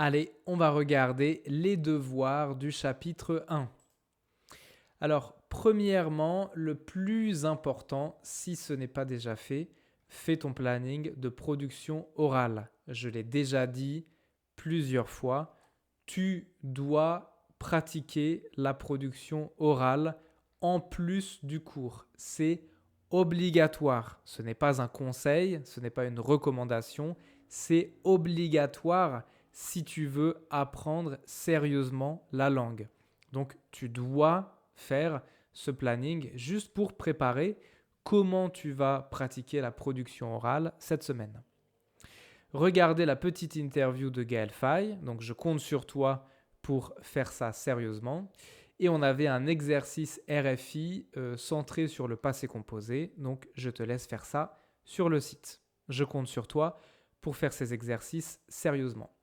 Allez, on va regarder les devoirs du chapitre 1. Alors, premièrement, le plus important, si ce n'est pas déjà fait, fais ton planning de production orale. Je l'ai déjà dit plusieurs fois, tu dois pratiquer la production orale en plus du cours. C'est obligatoire. Ce n'est pas un conseil, ce n'est pas une recommandation, c'est obligatoire si tu veux apprendre sérieusement la langue. Donc, tu dois faire ce planning juste pour préparer comment tu vas pratiquer la production orale cette semaine. Regardez la petite interview de Gaël Faye, donc je compte sur toi pour faire ça sérieusement. Et on avait un exercice RFI centré sur le passé composé, donc je te laisse faire ça sur le site. Je compte sur toi pour faire ces exercices sérieusement.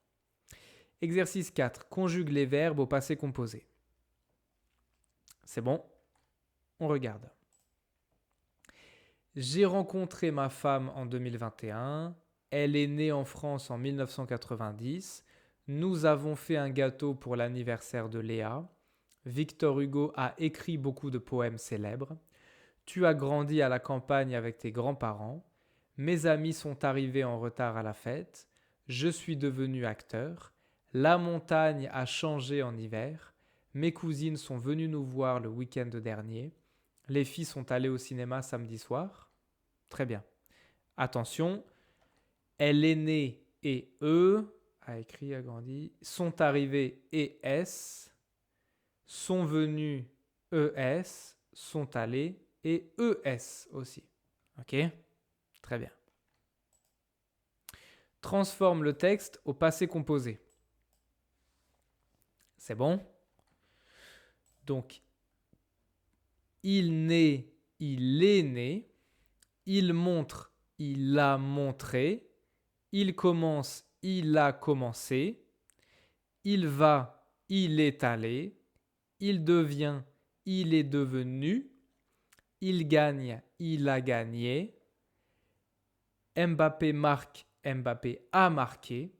Exercice 4. Conjugue les verbes au passé composé. C'est bon? On regarde. J'ai rencontré ma femme en 2021. Elle est née en France en 1990. Nous avons fait un gâteau pour l'anniversaire de Léa. Victor Hugo a écrit beaucoup de poèmes célèbres. Tu as grandi à la campagne avec tes grands-parents. Mes amis sont arrivés en retard à la fête. Je suis devenu acteur. La montagne a changé en hiver. Mes cousines sont venues nous voir le week-end dernier. Les filles sont allées au cinéma samedi soir. Très bien. Attention, elle est née et E, a écrit, a grandi, sont arrivés et S, sont venus ES, sont allés et ES aussi. Ok? Très bien. Transforme le texte au passé composé. C'est bon? Donc, il naît, il est né. Il montre, il a montré. Il commence, il a commencé. Il va, il est allé. Il devient, il est devenu. Il gagne, il a gagné. Mbappé marque, Mbappé a marqué.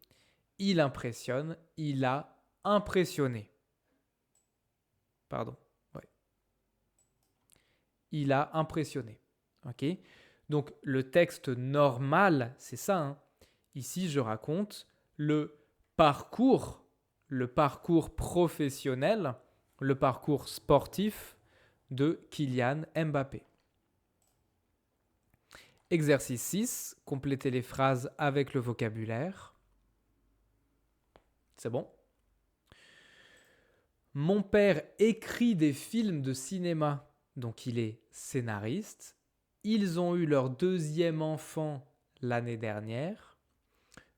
Il impressionne, il a impressionné. Pardon. Ouais. Il a impressionné. Ok? Donc le texte normal, c'est ça. Hein. Ici, je raconte le parcours professionnel, le parcours sportif de Kylian Mbappé. Exercice 6, complétez les phrases avec le vocabulaire. C'est bon? Mon père écrit des films de cinéma, donc il est scénariste. Ils ont eu leur deuxième enfant l'année dernière.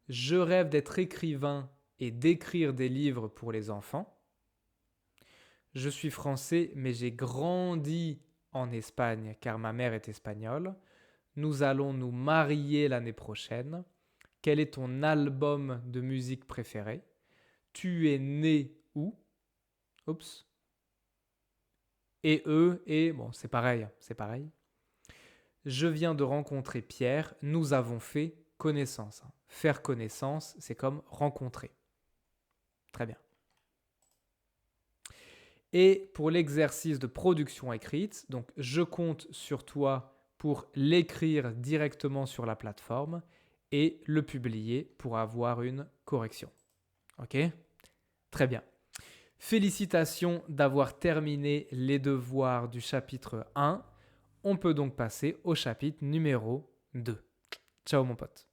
Je rêve d'être écrivain et d'écrire des livres pour les enfants. Je suis français, mais j'ai grandi en Espagne car ma mère est espagnole. Nous allons nous marier l'année prochaine. Quel est ton album de musique préféré? Tu es né où? Oups. Et eux, et bon, c'est pareil, c'est pareil. Je viens de rencontrer Pierre, nous avons fait connaissance. Faire connaissance, c'est comme rencontrer. Très bien. Et pour l'exercice de production écrite, donc je compte sur toi pour l'écrire directement sur la plateforme et le publier pour avoir une correction. Ok? Très bien. Félicitations d'avoir terminé les devoirs du chapitre 1. On peut donc passer au chapitre numéro 2. Ciao mon pote.